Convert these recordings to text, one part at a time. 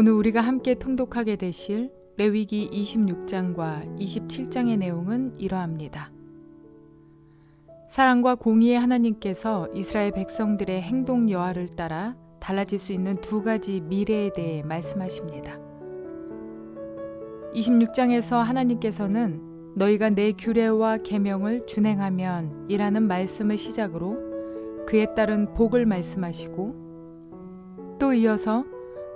오늘 우리가 함께 통독하게 되실 레위기 26장과 27장의 내용은 이러합니다. 사랑과 공의의 하나님께서 이스라엘 백성들의 행동 여하를 따라 달라질 수 있는 두 가지 미래에 대해 말씀하십니다. 26장에서 하나님께서는 너희가 내 규례와 계명을 준행하면 이라는 말씀을 시작으로 그에 따른 복을 말씀하시고, 또 이어서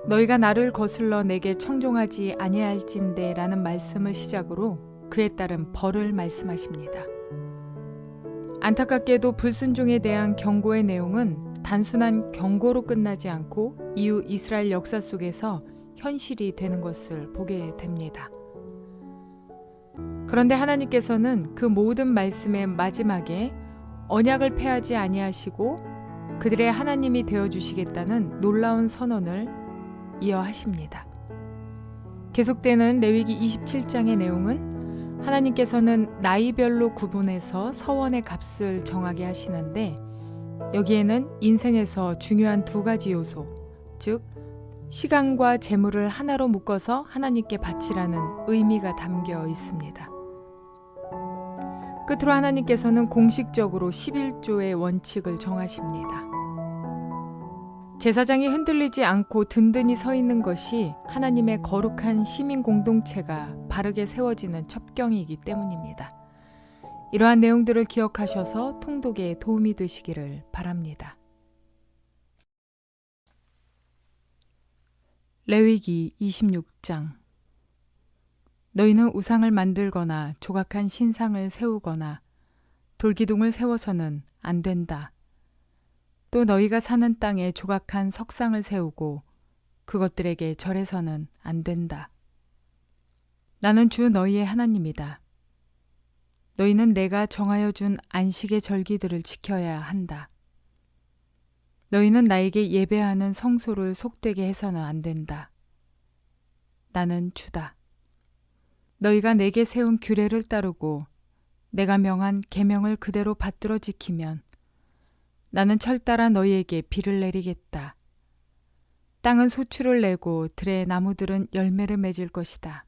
너희가 나를 거슬러 내게 청종하지 아니할진대 라는 말씀을 시작으로 그에 따른 벌을 말씀하십니다. 안타깝게도 불순종에 대한 경고의 내용은 단순한 경고로 끝나지 않고 이후 이스라엘 역사 속에서 현실이 되는 것을 보게 됩니다. 그런데 하나님께서는 그 모든 말씀의 마지막에 언약을 폐하지 아니하시고 그들의 하나님이 되어주시겠다는 놀라운 선언을 이어하십니다. 계속되는 레위기 27장의 내용은 하나님께서는 나이별로 구분해서 서원의 값을 정하게 하시는데, 여기에는 인생에서 중요한 두 가지 요소, 즉 시간과 재물을 하나로 묶어서 하나님께 바치라는 의미가 담겨 있습니다. 끝으로 하나님께서는 공식적으로 11조의 원칙을 정하십니다. 제사장이 흔들리지 않고 든든히 서 있는 것이 하나님의 거룩한 시민 공동체가 바르게 세워지는 첩경이기 때문입니다. 이러한 내용들을 기억하셔서 통독에 도움이 되시기를 바랍니다. 레위기 26장. 너희는 우상을 만들거나 조각한 신상을 세우거나 돌기둥을 세워서는 안 된다. 또 너희가 사는 땅에 조각한 석상을 세우고 그것들에게 절해서는 안 된다. 나는 주 너희의 하나님이다. 너희는 내가 정하여 준 안식의 절기들을 지켜야 한다. 너희는 나에게 예배하는 성소를 속되게 해서는 안 된다. 나는 주다. 너희가 내게 세운 규례를 따르고 내가 명한 계명을 그대로 받들어 지키면 나는 철따라 너희에게 비를 내리겠다. 땅은 소출을 내고 들의 나무들은 열매를 맺을 것이다.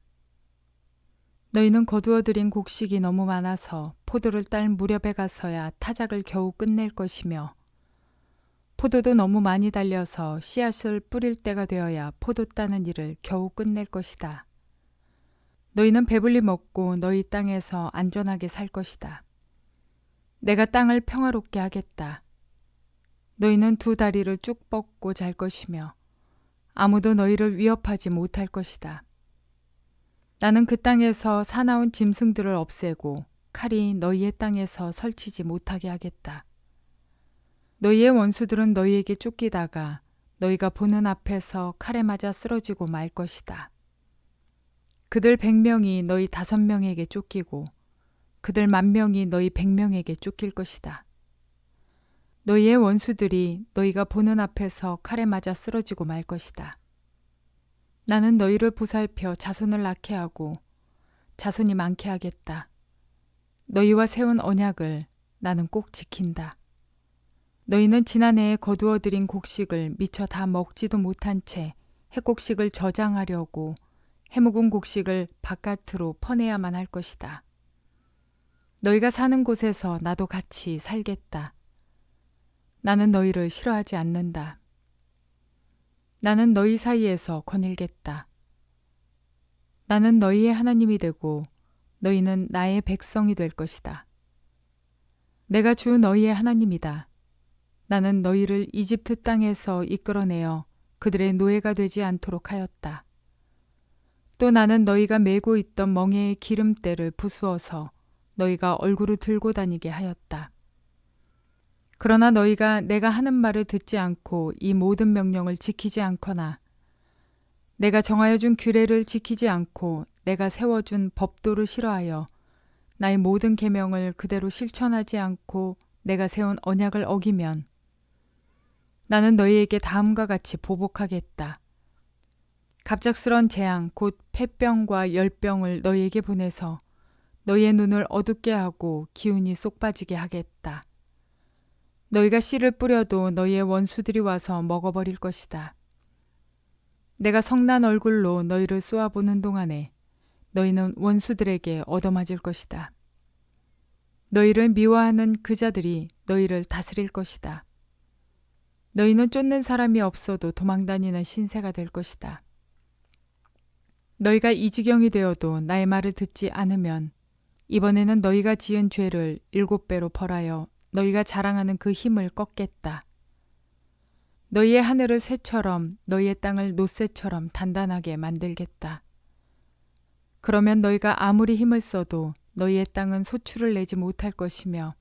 너희는 거두어들인 곡식이 너무 많아서 포도를 딸 무렵에 가서야 타작을 겨우 끝낼 것이며, 포도도 너무 많이 달려서 씨앗을 뿌릴 때가 되어야 포도 따는 일을 겨우 끝낼 것이다. 너희는 배불리 먹고 너희 땅에서 안전하게 살 것이다. 내가 땅을 평화롭게 하겠다. 너희는 두 다리를 쭉 뻗고 잘 것이며 아무도 너희를 위협하지 못할 것이다. 나는 그 땅에서 사나운 짐승들을 없애고 칼이 너희의 땅에서 설치지 못하게 하겠다. 너희의 원수들은 너희에게 쫓기다가 너희가 보는 앞에서 칼에 맞아 쓰러지고 말 것이다. 그들 100명이 너희 5명에게 쫓기고 그들 10,000명이 너희 100명에게 쫓길 것이다. 너희의 원수들이 너희가 보는 앞에서 칼에 맞아 쓰러지고 말 것이다. 나는 너희를 보살펴 자손을 낳게 하고 자손이 많게 하겠다. 너희와 세운 언약을 나는 꼭 지킨다. 너희는 지난해에 거두어들인 곡식을 미처 다 먹지도 못한 채 해곡식을 저장하려고 해묵은 곡식을 바깥으로 퍼내야만 할 것이다. 너희가 사는 곳에서 나도 같이 살겠다. 나는 너희를 싫어하지 않는다. 나는 너희 사이에서 거닐겠다. 나는 너희의 하나님이 되고 너희는 나의 백성이 될 것이다. 내가 주 너희의 하나님이다. 나는 너희를 이집트 땅에서 이끌어내어 그들의 노예가 되지 않도록 하였다. 또 나는 너희가 메고 있던 멍에의 기름때를 부수어서 너희가 얼굴을 들고 다니게 하였다. 그러나 너희가 내가 하는 말을 듣지 않고 이 모든 명령을 지키지 않거나 내가 정하여 준 규례를 지키지 않고 내가 세워준 법도를 싫어하여 나의 모든 계명을 그대로 실천하지 않고 내가 세운 언약을 어기면 나는 너희에게 다음과 같이 보복하겠다. 갑작스런 재앙 곧 폐병과 열병을 너희에게 보내서 너희의 눈을 어둡게 하고 기운이 쏙 빠지게 하겠다. 너희가 씨를 뿌려도 너희의 원수들이 와서 먹어버릴 것이다. 내가 성난 얼굴로 너희를 쏘아보는 동안에 너희는 원수들에게 얻어맞을 것이다. 너희를 미워하는 그 자들이 너희를 다스릴 것이다. 너희는 쫓는 사람이 없어도 도망다니는 신세가 될 것이다. 너희가 이 지경이 되어도 나의 말을 듣지 않으면 이번에는 너희가 지은 죄를 7배로 벌하여 너희가 자랑하는 그 힘을 꺾겠다. 너희의 하늘을 쇠처럼 너희의 땅을 놋쇠처럼 단단하게 만들겠다. 그러면 너희가 아무리 힘을 써도 너희의 땅은 소출을 내지 못할 것이며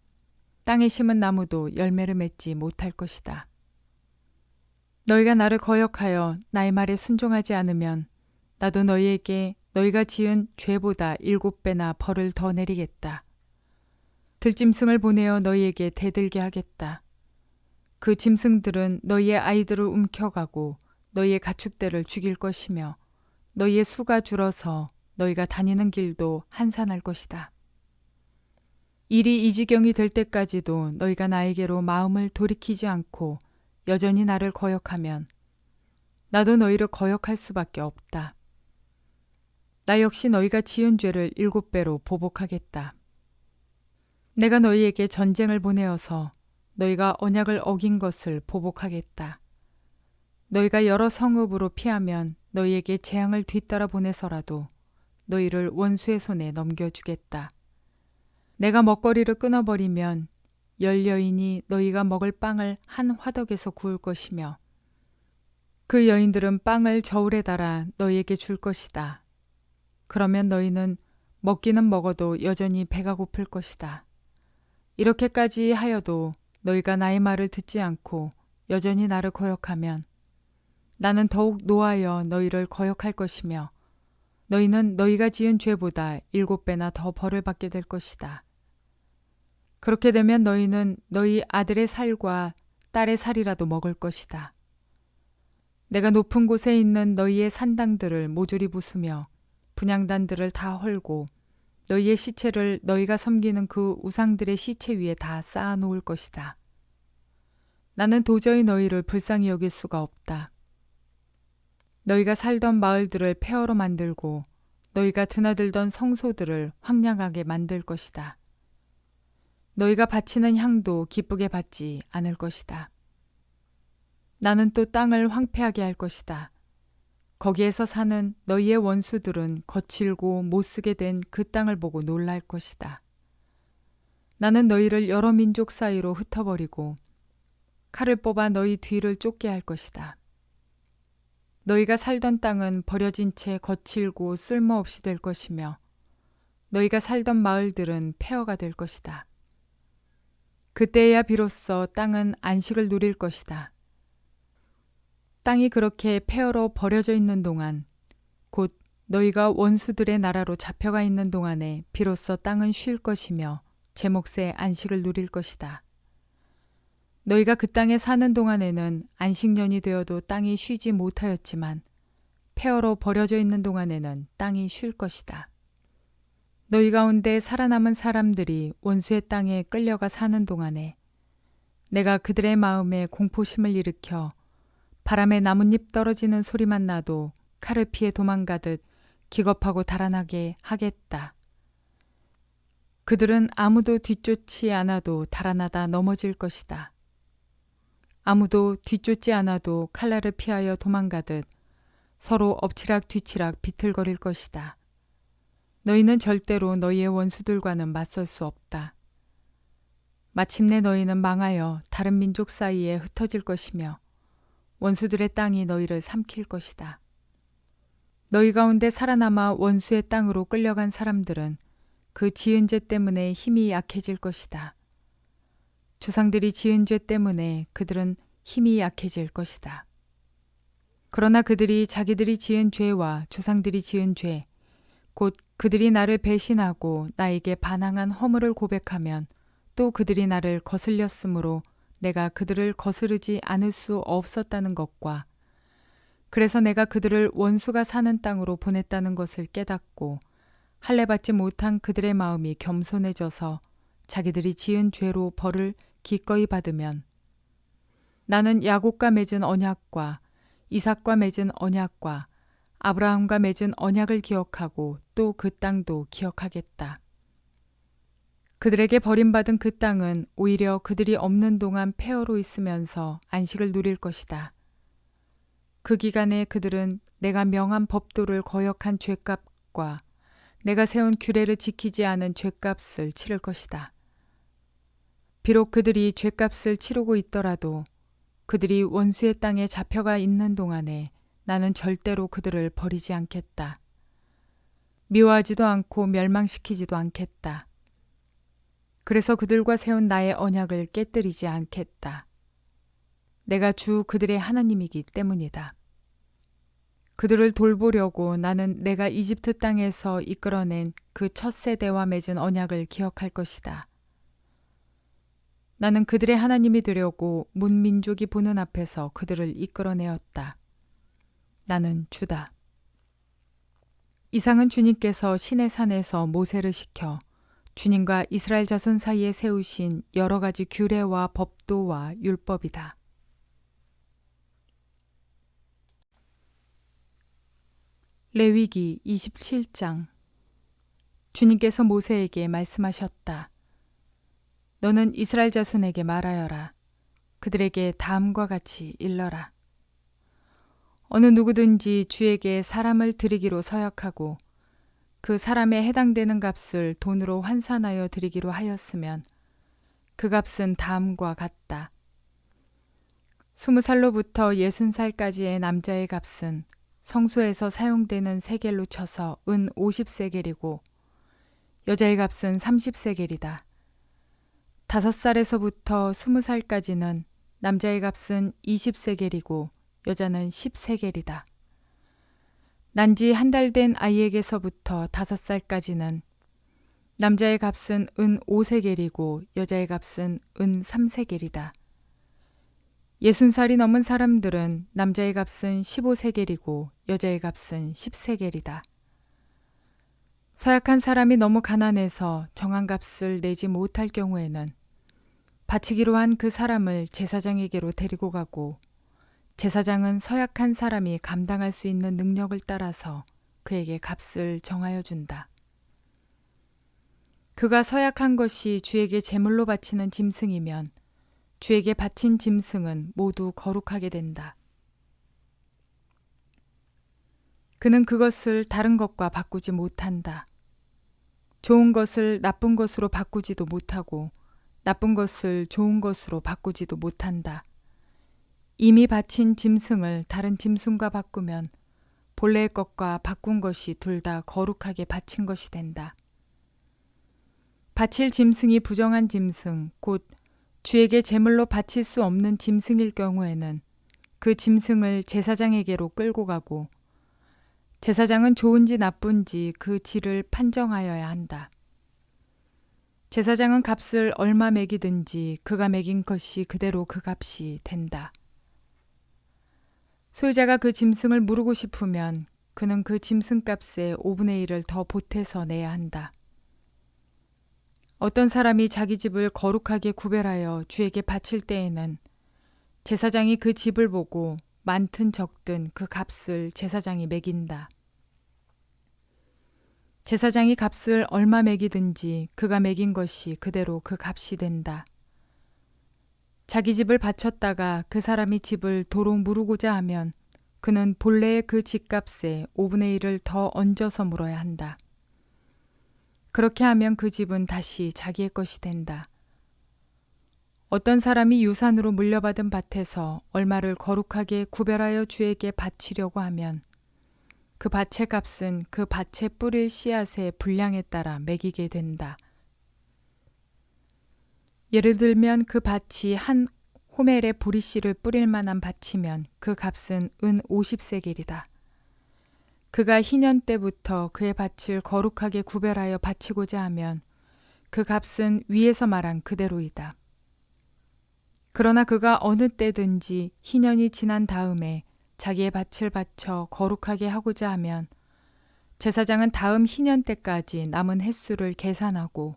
땅에 심은 나무도 열매를 맺지 못할 것이다. 너희가 나를 거역하여 나의 말에 순종하지 않으면 나도 너희에게 너희가 지은 죄보다 7배나 벌을 더 내리겠다. 들짐승을 보내어 너희에게 대들게 하겠다. 그 짐승들은 너희의 아이들을 움켜가고 너희의 가축대를 죽일 것이며 너희의 수가 줄어서 너희가 다니는 길도 한산할 것이다. 일이 이 지경이 될 때까지도 너희가 나에게로 마음을 돌이키지 않고 여전히 나를 거역하면 나도 너희를 거역할 수밖에 없다. 나 역시 너희가 지은 죄를 7배로 보복하겠다. 내가 너희에게 전쟁을 보내어서 너희가 언약을 어긴 것을 보복하겠다. 너희가 여러 성읍으로 피하면 너희에게 재앙을 뒤따라 보내서라도 너희를 원수의 손에 넘겨주겠다. 내가 먹거리를 끊어버리면 10여인이 너희가 먹을 빵을 한 화덕에서 구울 것이며 그 여인들은 빵을 저울에 달아 너희에게 줄 것이다. 그러면 너희는 먹기는 먹어도 여전히 배가 고플 것이다. 이렇게까지 하여도 너희가 나의 말을 듣지 않고 여전히 나를 거역하면 나는 더욱 노하여 너희를 거역할 것이며 너희는 너희가 지은 죄보다 7배나 더 벌을 받게 될 것이다. 그렇게 되면 너희는 너희 아들의 살과 딸의 살이라도 먹을 것이다. 내가 높은 곳에 있는 너희의 산당들을 모조리 부수며 분향단들을 다 헐고 너희의 시체를 너희가 섬기는 그 우상들의 시체 위에 다 쌓아 놓을 것이다. 나는 도저히 너희를 불쌍히 여길 수가 없다. 너희가 살던 마을들을 폐허로 만들고 너희가 드나들던 성소들을 황량하게 만들 것이다. 너희가 바치는 향도 기쁘게 받지 않을 것이다. 나는 또 땅을 황폐하게 할 것이다. 거기에서 사는 너희의 원수들은 거칠고 못쓰게 된 그 땅을 보고 놀랄 것이다. 나는 너희를 여러 민족 사이로 흩어버리고 칼을 뽑아 너희 뒤를 쫓게 할 것이다. 너희가 살던 땅은 버려진 채 거칠고 쓸모없이 될 것이며 너희가 살던 마을들은 폐허가 될 것이다. 그때야 비로소 땅은 안식을 누릴 것이다. 땅이 그렇게 폐허로 버려져 있는 동안 곧 너희가 원수들의 나라로 잡혀가 있는 동안에 비로소 땅은 쉴 것이며 제 몫의 안식을 누릴 것이다. 너희가 그 땅에 사는 동안에는 안식년이 되어도 땅이 쉬지 못하였지만 폐허로 버려져 있는 동안에는 땅이 쉴 것이다. 너희 가운데 살아남은 사람들이 원수의 땅에 끌려가 사는 동안에 내가 그들의 마음에 공포심을 일으켜 바람에 나뭇잎 떨어지는 소리만 나도 칼을 피해 도망가듯 기겁하고 달아나게 하겠다. 그들은 아무도 뒤쫓지 않아도 달아나다 넘어질 것이다. 아무도 뒤쫓지 않아도 칼날을 피하여 도망가듯 서로 엎치락 뒤치락 비틀거릴 것이다. 너희는 절대로 너희의 원수들과는 맞설 수 없다. 마침내 너희는 망하여 다른 민족 사이에 흩어질 것이며 원수들의 땅이 너희를 삼킬 것이다. 너희 가운데 살아남아 원수의 땅으로 끌려간 사람들은 그 지은 죄 때문에 힘이 약해질 것이다. 조상들이 지은 죄 때문에 그들은 힘이 약해질 것이다. 그러나 그들이 자기들이 지은 죄와 조상들이 지은 죄, 곧 그들이 나를 배신하고 나에게 반항한 허물을 고백하면 또 그들이 나를 거슬렸으므로 내가 그들을 거스르지 않을 수 없었다는 것과 그래서 내가 그들을 원수가 사는 땅으로 보냈다는 것을 깨닫고 할례받지 못한 그들의 마음이 겸손해져서 자기들이 지은 죄로 벌을 기꺼이 받으면 나는 야곱과 맺은 언약과 이삭과 맺은 언약과 아브라함과 맺은 언약을 기억하고 또 그 땅도 기억하겠다. 그들에게 버림받은 그 땅은 오히려 그들이 없는 동안 폐허로 있으면서 안식을 누릴 것이다. 그 기간에 그들은 내가 명한 법도를 거역한 죄값과 내가 세운 규례를 지키지 않은 죄값을 치를 것이다. 비록 그들이 죄값을 치르고 있더라도 그들이 원수의 땅에 잡혀가 있는 동안에 나는 절대로 그들을 버리지 않겠다. 미워하지도 않고 멸망시키지도 않겠다. 그래서 그들과 세운 나의 언약을 깨뜨리지 않겠다. 내가 주 그들의 하나님이기 때문이다. 그들을 돌보려고 나는 내가 이집트 땅에서 이끌어낸 그 첫 세대와 맺은 언약을 기억할 것이다. 나는 그들의 하나님이 되려고 문민족이 보는 앞에서 그들을 이끌어내었다. 나는 주다. 이상은 주님께서 시내 산에서 모세를 시켜 주님과 이스라엘 자손 사이에 세우신 여러 가지 규례와 법도와 율법이다. 레위기 27장. 주님께서 모세에게 말씀하셨다. 너는 이스라엘 자손에게 말하여라. 그들에게 다음과 같이 일러라. 어느 누구든지 주에게 사람을 드리기로 서약하고 그 사람에 해당되는 값을 돈으로 환산하여 드리기로 하였으면 그 값은 다음과 같다. 20살로부터 60살까지의 남자의 값은 성소에서 사용되는 세겔로 쳐서 은 50세겔이고 여자의 값은 30세겔이다. 5살에서부터 20살까지는 남자의 값은 20세겔이고 여자는 10세겔이다. 난지 한 달 된 아이에게서부터 5살까지는 남자의 값은 은 5세겔이고 여자의 값은 은 3세겔이다. 60살이 넘은 사람들은 남자의 값은 15세겔이고 여자의 값은 10세겔이다. 서약한 사람이 너무 가난해서 정한 값을 내지 못할 경우에는 바치기로 한 그 사람을 제사장에게로 데리고 가고 제사장은 서약한 사람이 감당할 수 있는 능력을 따라서 그에게 값을 정하여 준다. 그가 서약한 것이 주에게 제물로 바치는 짐승이면 주에게 바친 짐승은 모두 거룩하게 된다. 그는 그것을 다른 것과 바꾸지 못한다. 좋은 것을 나쁜 것으로 바꾸지도 못하고 나쁜 것을 좋은 것으로 바꾸지도 못한다. 이미 바친 짐승을 다른 짐승과 바꾸면 본래의 것과 바꾼 것이 둘 다 거룩하게 바친 것이 된다. 바칠 짐승이 부정한 짐승, 곧 주에게 제물로 바칠 수 없는 짐승일 경우에는 그 짐승을 제사장에게로 끌고 가고 제사장은 좋은지 나쁜지 그 질을 판정하여야 한다. 제사장은 값을 얼마 매기든지 그가 매긴 것이 그대로 그 값이 된다. 소유자가 그 짐승을 무르고 싶으면 그는 그 짐승값의 5분의 1을 더 보태서 내야 한다. 어떤 사람이 자기 집을 거룩하게 구별하여 주에게 바칠 때에는 제사장이 그 집을 보고 많든 적든 그 값을 제사장이 매긴다. 제사장이 값을 얼마 매기든지 그가 매긴 것이 그대로 그 값이 된다. 자기 집을 바쳤다가 그 사람이 집을 도로 무르고자 하면 그는 본래의 그 집값의 5분의 1을 더 얹어서 물어야 한다. 그렇게 하면 그 집은 다시 자기의 것이 된다. 어떤 사람이 유산으로 물려받은 밭에서 얼마를 거룩하게 구별하여 주에게 바치려고 하면 그 밭의 값은 그 밭에 뿌릴 씨앗의 분량에 따라 매기게 된다. 예를 들면 그 밭이 한 호멜의 보리씨를 뿌릴 만한 밭이면 그 값은 은 50세겔이다. 그가 희년 때부터 그의 밭을 거룩하게 구별하여 바치고자 하면 그 값은 위에서 말한 그대로이다. 그러나 그가 어느 때든지 희년이 지난 다음에 자기의 밭을 바쳐 거룩하게 하고자 하면 제사장은 다음 희년 때까지 남은 횟수를 계산하고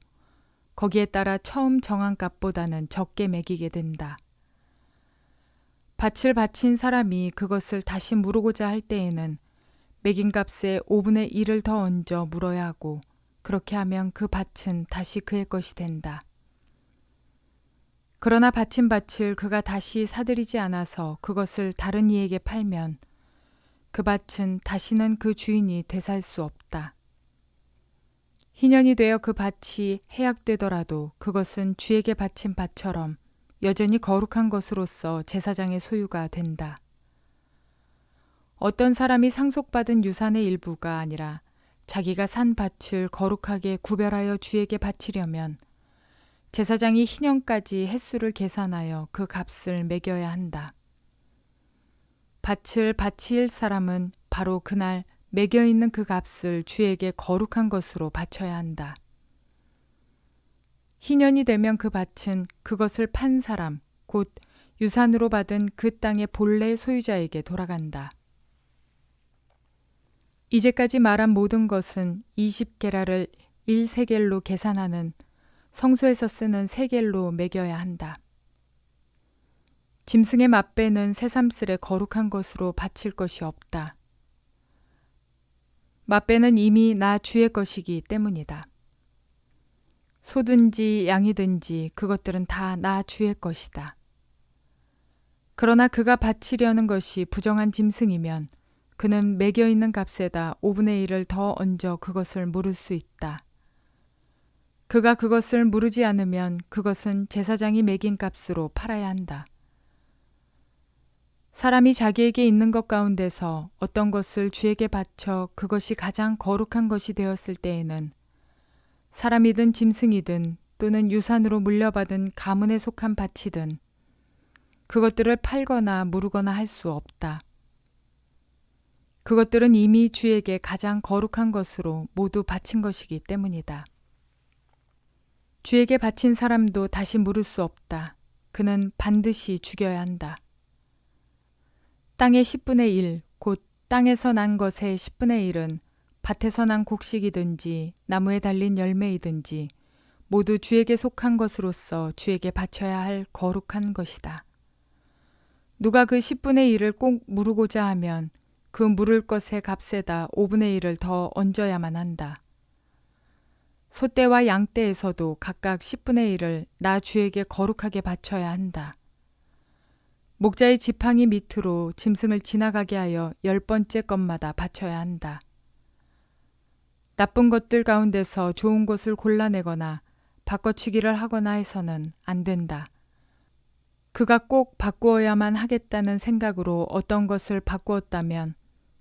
거기에 따라 처음 정한 값보다는 적게 매기게 된다. 밭을 바친 사람이 그것을 다시 무르고자 할 때에는 매긴 값의 5분의 1을 더 얹어 물어야 하고 그렇게 하면 그 밭은 다시 그의 것이 된다. 그러나 바친 밭을 그가 다시 사들이지 않아서 그것을 다른 이에게 팔면 그 밭은 다시는 그 주인이 되살 수 없다. 희년이 되어 그 밭이 해약되더라도 그것은 주에게 바친 밭처럼 여전히 거룩한 것으로서 제사장의 소유가 된다. 어떤 사람이 상속받은 유산의 일부가 아니라 자기가 산 밭을 거룩하게 구별하여 주에게 바치려면 제사장이 희년까지 횟수를 계산하여 그 값을 매겨야 한다. 밭을 바칠 사람은 바로 그날 매겨 있는 그 값을 주에게 거룩한 것으로 바쳐야 한다. 희년이 되면 그 밭은 그것을 판 사람, 곧 유산으로 받은 그 땅의 본래 소유자에게 돌아간다. 이제까지 말한 모든 것은 20게라를 1세겔로 계산하는 성소에서 쓰는 세겔로 매겨야 한다. 짐승의 맛배는 새삼스레 거룩한 것으로 바칠 것이 없다. 맛배는 이미 나 주의 것이기 때문이다. 소든지 양이든지 그것들은 다 나 주의 것이다. 그러나 그가 바치려는 것이 부정한 짐승이면 그는 매겨 있는 값에다 5분의 1을 더 얹어 그것을 물을 수 있다. 그가 그것을 물으지 않으면 그것은 제사장이 매긴 값으로 팔아야 한다. 사람이 자기에게 있는 것 가운데서 어떤 것을 주에게 바쳐 그것이 가장 거룩한 것이 되었을 때에는 사람이든 짐승이든 또는 유산으로 물려받은 가문에 속한 밭이든 그것들을 팔거나 무르거나 할 수 없다. 그것들은 이미 주에게 가장 거룩한 것으로 모두 바친 것이기 때문이다. 주에게 바친 사람도 다시 물을 수 없다. 그는 반드시 죽여야 한다. 땅의 10분의 1, 곧 땅에서 난 것의 10분의 1은 밭에서 난 곡식이든지 나무에 달린 열매이든지 모두 주에게 속한 것으로서 주에게 바쳐야 할 거룩한 것이다. 누가 그 10분의 1을 꼭 무르고자 하면 그 물을 것의 값에다 5분의 1을 더 얹어야만 한다. 소떼와 양떼에서도 각각 10분의 1을 나 주에게 거룩하게 바쳐야 한다. 목자의 지팡이 밑으로 짐승을 지나가게 하여 10번째 것마다 바쳐야 한다. 나쁜 것들 가운데서 좋은 것을 골라내거나 바꿔치기를 하거나 해서는 안 된다. 그가 꼭 바꾸어야만 하겠다는 생각으로 어떤 것을 바꾸었다면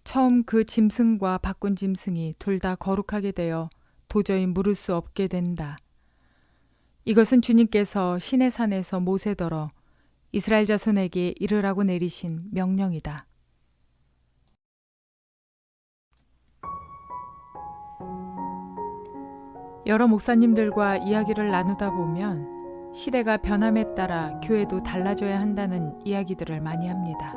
처음 그 짐승과 바꾼 짐승이 둘 다 거룩하게 되어 도저히 물을 수 없게 된다. 이것은 주님께서 시내산에서 모세더러 이스라엘 자손에게 이르라고 내리신 명령이다. 여러 목사님들과 이야기를 나누다 보면 시대가 변함에 따라 교회도 달라져야 한다는 이야기들을 많이 합니다.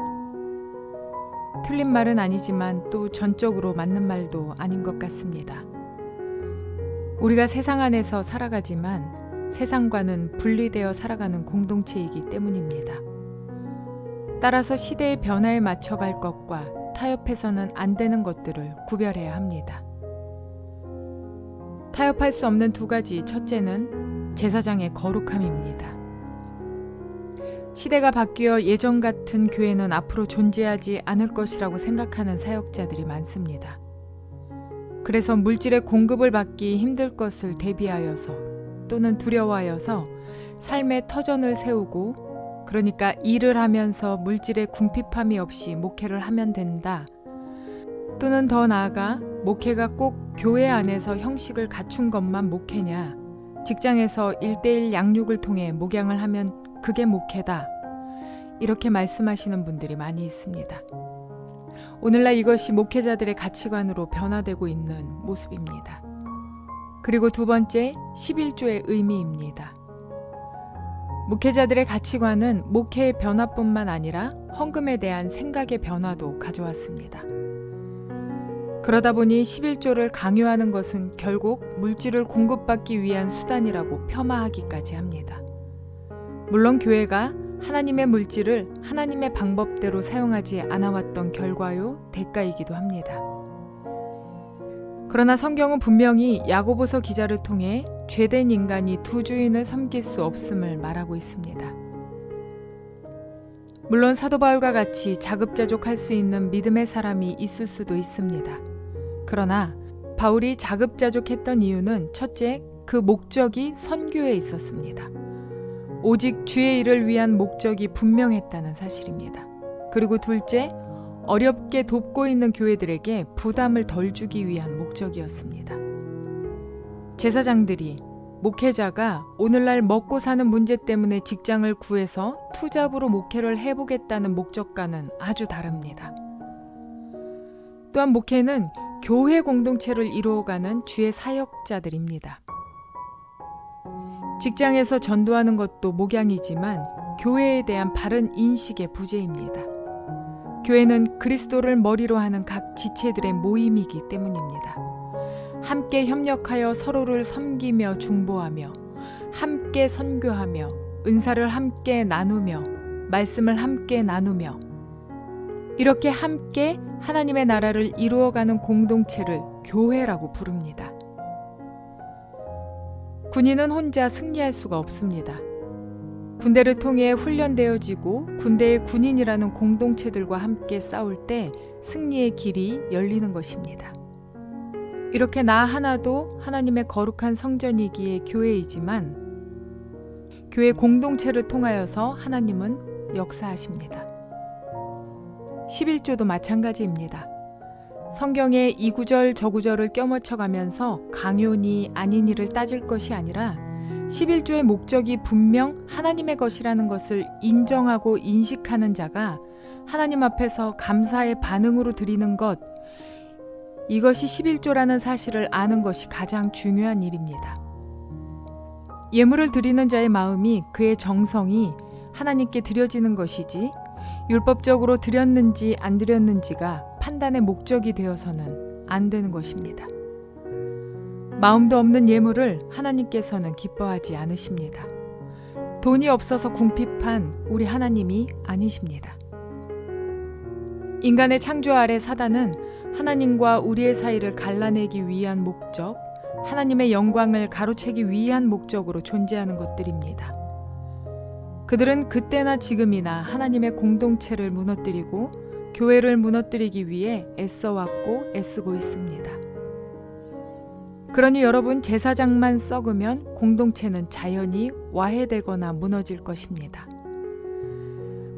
틀린 말은 아니지만 또 전적으로 맞는 말도 아닌 것 같습니다. 우리가 세상 안에서 살아가지만 세상과는 분리되어 살아가는 공동체이기 때문입니다. 따라서 시대의 변화에 맞춰갈 것과 타협해서는 안 되는 것들을 구별해야 합니다. 타협할 수 없는 두 가지, 첫째는 제사장의 거룩함입니다. 시대가 바뀌어 예전 같은 교회는 앞으로 존재하지 않을 것이라고 생각하는 사역자들이 많습니다. 그래서 물질의 공급을 받기 힘들 것을 대비하여서 또는 두려워하여서 삶의 터전을 세우고, 그러니까 일을 하면서 물질의 궁핍함이 없이 목회를 하면 된다. 또는 더 나아가 목회가 꼭 교회 안에서 형식을 갖춘 것만 목회냐, 직장에서 1:1 양육을 통해 목양을 하면 그게 목회다. 이렇게 말씀하시는 분들이 많이 있습니다. 오늘날 이것이 목회자들의 가치관으로 변화되고 있는 모습입니다. 그리고 두 번째, 11조의 의미입니다. 목회자들의 가치관은 목회의 변화뿐만 아니라 헌금에 대한 생각의 변화도 가져왔습니다. 그러다 보니 11조를 강요하는 것은 결국 물질을 공급받기 위한 수단이라고 폄하하기까지 합니다. 물론 교회가 하나님의 물질을 하나님의 방법대로 사용하지 않아왔던 결과요, 대가이기도 합니다. 그러나 성경은 분명히 야고보서 기자를 통해 죄된 인간이 두 주인을 섬길 수 없음을 말하고 있습니다. 물론 사도 바울과 같이 자급자족할 수 있는 믿음의 사람이 있을 수도 있습니다. 그러나 바울이 자급자족했던 이유는 첫째, 그 목적이 선교에 있었습니다. 오직 주의 일을 위한 목적이 분명했다는 사실입니다. 그리고 둘째, 어렵게 돕고 있는 교회들에게 부담을 덜 주기 위한 목적이었습니다. 제사장들이 목회자가 오늘날 먹고 사는 문제 때문에 직장을 구해서 투잡으로 목회를 해보겠다는 목적과는 아주 다릅니다. 또한 목회는 교회 공동체를 이루어가는 주의 사역자들입니다. 직장에서 전도하는 것도 목양이지만 교회에 대한 바른 인식의 부재입니다. 교회는 그리스도를 머리로 하는 각 지체들의 모임이기 때문입니다. 함께 협력하여 서로를 섬기며 중보하며 함께 선교하며 은사를 함께 나누며 말씀을 함께 나누며 이렇게 함께 하나님의 나라를 이루어가는 공동체를 교회라고 부릅니다. 군인은 혼자 승리할 수가 없습니다. 군대를 통해 훈련되어지고 군대의 군인이라는 공동체들과 함께 싸울 때 승리의 길이 열리는 것입니다. 이렇게 나 하나도 하나님의 거룩한 성전이기에 교회이지만 교회 공동체를 통하여서 하나님은 역사하십니다. 11조도 마찬가지입니다. 성경의 이 구절 저 구절을 껴맞춰가면서 강요니 아니니를 따질 것이 아니라 11조의 목적이 분명 하나님의 것이라는 것을 인정하고 인식하는 자가 하나님 앞에서 감사의 반응으로 드리는 것, 이것이 11조라는 사실을 아는 것이 가장 중요한 일입니다. 예물을 드리는 자의 마음이 그의 정성이 하나님께 드려지는 것이지 율법적으로 드렸는지 안 드렸는지가 판단의 목적이 되어서는 안 되는 것입니다. 마음도 없는 예물을 하나님께서는 기뻐하지 않으십니다. 돈이 없어서 궁핍한 우리 하나님이 아니십니다. 인간의 창조 아래 사단은 하나님과 우리의 사이를 갈라내기 위한 목적, 하나님의 영광을 가로채기 위한 목적으로 존재하는 것들입니다. 그들은 그때나 지금이나 하나님의 공동체를 무너뜨리고 교회를 무너뜨리기 위해 애써왔고 애쓰고 있습니다. 그러니 여러분, 제사장만 썩으면 공동체는 자연히 와해되거나 무너질 것입니다.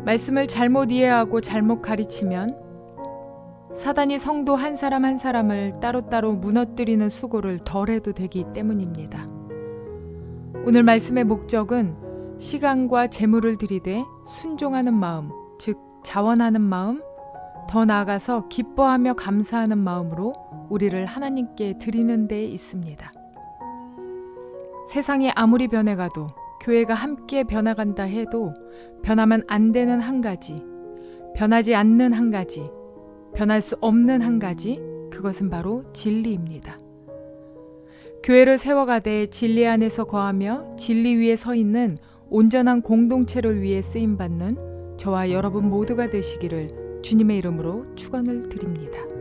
말씀을 잘못 이해하고 잘못 가르치면 사단이 성도 한 사람 한 사람을 따로따로 무너뜨리는 수고를 덜해도 되기 때문입니다. 오늘 말씀의 목적은 시간과 재물을 들이되 순종하는 마음, 즉 자원하는 마음, 더 나아가서 기뻐하며 감사하는 마음으로 우리를 하나님께 드리는 데 있습니다. 세상이 아무리 변해가도 교회가 함께 변화간다 해도 변하면 안 되는 한 가지, 변하지 않는 한 가지, 변할 수 없는 한 가지, 그것은 바로 진리입니다. 교회를 세워가되 진리 안에서 거하며 진리 위에 서 있는 온전한 공동체를 위해 쓰임받는 저와 여러분 모두가 되시기를 주님의 이름으로 축원을 드립니다.